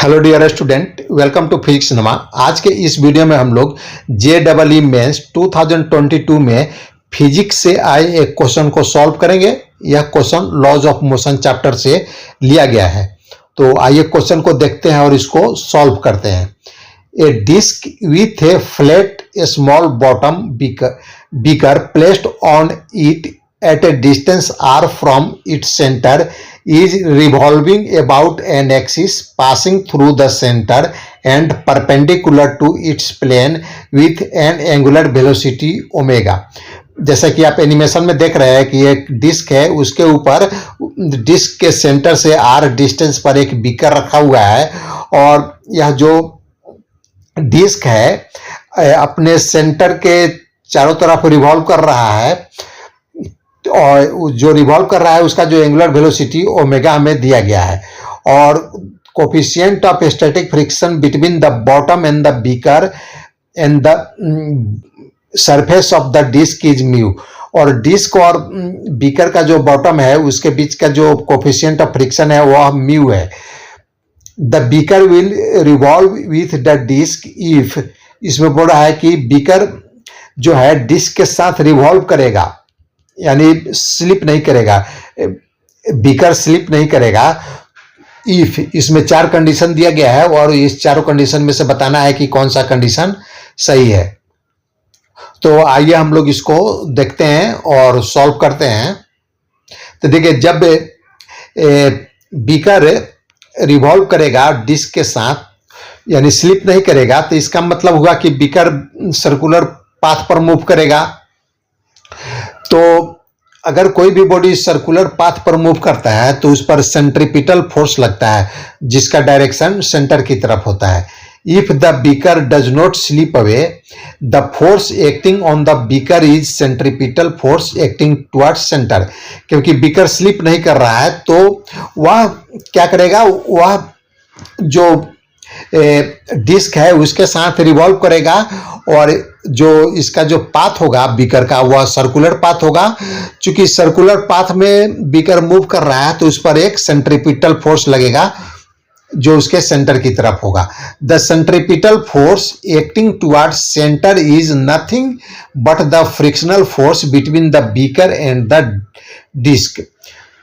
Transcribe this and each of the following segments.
Hello dear student, welcome to physics cinema. आज के इस वीडियो में हम लोग JEE मेंस 2022 में फिजिक्स से आए एक क्वेश्चन को सॉल्व करेंगे। यह question laws of motion chapter से लिया गया है। तो आइए क्वेश्चन को देखते हैं और इसको सॉल्व करते हैं। A disc with a flat small bottom beaker placed on it at a distance r from its center is revolving about an axis passing through the center and perpendicular to its plane with an angular velocity omega। जैसा कि आप animation में देख रहे हैं कि एक disc है, उसके ऊपर डिस्क के सेंटर से r डिस्टेंस पर एक बीकर रखा हुआ है और यह जो डिस्क है अपने सेंटर के चारों तरफ रिवॉल्व कर रहा है और जो रिवॉल्व कर रहा है उसका जो एंगुलर वेलोसिटी ओमेगा हमें दिया गया है और coefficient of static friction between the bottom and the beaker and the surface of the disc is mu. और डिस्क और बीकर का जो बॉटम है उसके बीच का जो कोफिशिएंट ऑफ फ्रिक्शन है वह म्यू है। The beaker will revolve with the disc if, इसमें बोल रहा है कि बीकर जो है डिस्क के साथ रिवॉल्व करेगा, यानी स्लिप नहीं करेगा, बीकर स्लिप नहीं करेगा। इफ, इसमें चार कंडीशन दिया गया है और इस चारों कंडीशन में से बताना है कि कौन सा कंडीशन सही है। तो आइए हम लोग इसको देखते हैं और सॉल्व करते हैं। तो देखिए, जब बीकर रिवॉल्व करेगा डिस्क के साथ यानी स्लिप नहीं करेगा, तो इसका मतलब हुआ कि बीकर सर्कुलर पाथ पर मूव करेगा। तो अगर कोई भी बॉडी सर्कुलर पाथ पर मूव करता है तो उस पर सेंट्रीपिटल फोर्स लगता है जिसका डायरेक्शन सेंटर की तरफ होता है। If the beaker does not slip away, the force acting on the beaker is centripetal force acting towards centre. क्योंकि बीकर स्लिप नहीं कर रहा है तो वह क्या करेगा, वह जो डिस्क है उसके साथ रिवॉल्व करेगा और जो इसका जो पाथ होगा बीकर का वह सर्कुलर पाथ होगा। चूंकि सर्कुलर पाथ में बीकर मूव कर रहा है तो उस पर एक सेंट्रीपिटल फोर्स लगेगा जो उसके सेंटर की तरफ होगा। The centripetal force acting towards centre is nothing but the frictional force between the beaker and the disc.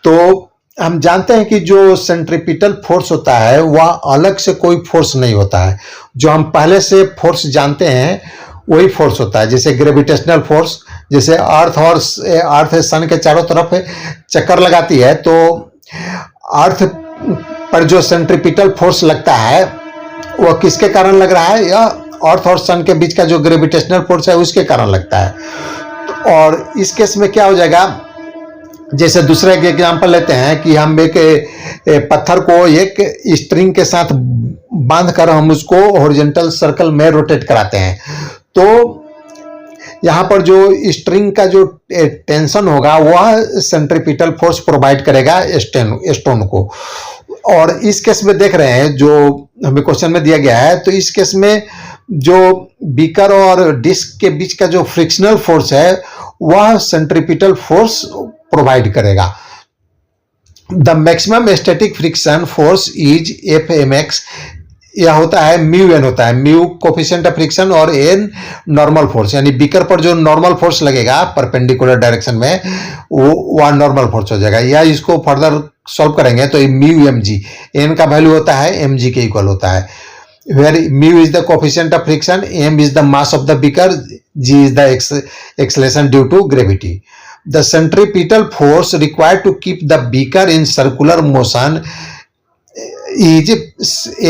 तो हम जानते हैं कि जो सेंट्रीपिटल फोर्स होता है वह अलग से कोई फोर्स नहीं होता है। जो हम पहले से फोर्स जानते हैं वही फोर्स होता है। जैसे ग्रेविटेशनल फोर्स, जैसे अर्थ सन के चारों तरफ चक्कर लगाती है तो अर्थ पर जो सेंट्रीपिटल फोर्स लगता है वह किसके कारण लग रहा है, या अर्थ और सन के बीच का जो ग्रेविटेशनल फोर्स है उसके कारण लगता है। और इस केस में क्या हो जाएगा, जैसे दूसरे एक एग्जांपल लेते हैं कि हम एक पत्थर को एक स्ट्रिंग के साथ बांधकर हम उसको हॉरिजॉन्टल सर्कल में रोटेट कराते हैं। तो यहाँ पर जो स्ट्रिंग का जो टेंशन होगा वह सेंट्रीपिटल फोर्स प्रोवाइड करेगा स्टोन को। और इस केस में देख रहे हैं जो हमें क्वेश्चन में दिया गया है, तो इस केस में जो बीकर और डिस्क के बीच का जो फ्रिक्शनल फोर्स है वह सेंट्रीपिटल फोर्स प्रोवाइड करेगा। The maximum static friction force is FMX। यह होता है म्यू एन होता है, म्यू कोफिशिएंट ऑफ फ्रिक्शन और एन नॉर्मल फोर्स, यानी बीकर पर जो नॉर्मल फोर्स लगेगा परपेंडिकुलर डायरेक्शन में वह नॉर्मल फोर्स हो जाएगा। या इसको फर्दर सॉल्व करेंगे तो म्यू mg, एन का वैल्यू होता है mg के इक्वल होता है। where mu is the coefficient of friction, m is the mass of the beaker, g is the acceleration due to gravity. The centripetal force required to keep the beaker in circular motion is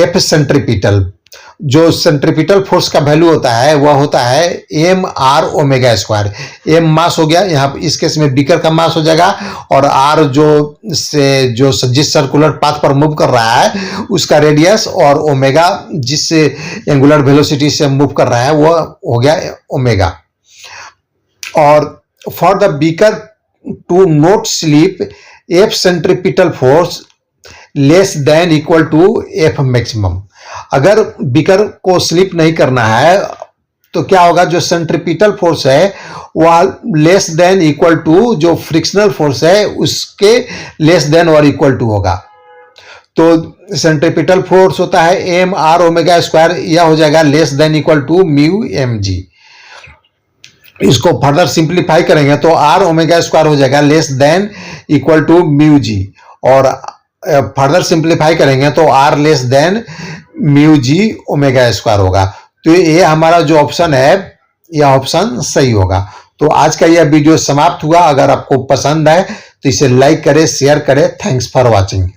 F centripetal। जो centripetal force का value होता है वह होता है mr omega square. m मास हो गया, यहाँ इस केस में बीकर का मास हो जाएगा और r जो जिस सर्कुलर पाथ पर मूव कर रहा है उसका रेडियस और ओमेगा जिस एंगुलर वेलोसिटी से मूव कर रहा है वह हो गया ओमेगा। और for the beaker to not slip F centripetal force less than equal to F maximum. अगर बीकर को स्लिप नहीं करना है तो क्या होगा, जो सेंट्रीपिटल फोर्स है वह लेस देन इक्वल टू जो फ्रिक्शनल फोर्स है उसके लेस देन और इक्वल टू होगा। तो सेंट्रीपिटल फोर्स होता है एम आर ओमेगा स्क्वायर, यह हो जाएगा less than equal to mu m g. इसको फर्दर सिंप्लीफाई करेंगे तो आर ओमेगा स्क्वायर हो जाएगा less than equal to mu g, और फर्दर सिंप्लीफाई करेंगे तो r less than mu g omega square होगा। तो ये हमारा जो ऑप्शन है यह ऑप्शन सही होगा। तो आज का यह वीडियो समाप्त हुआ। अगर आपको पसंद है तो इसे लाइक करें, शेयर करें। Thanks for watching.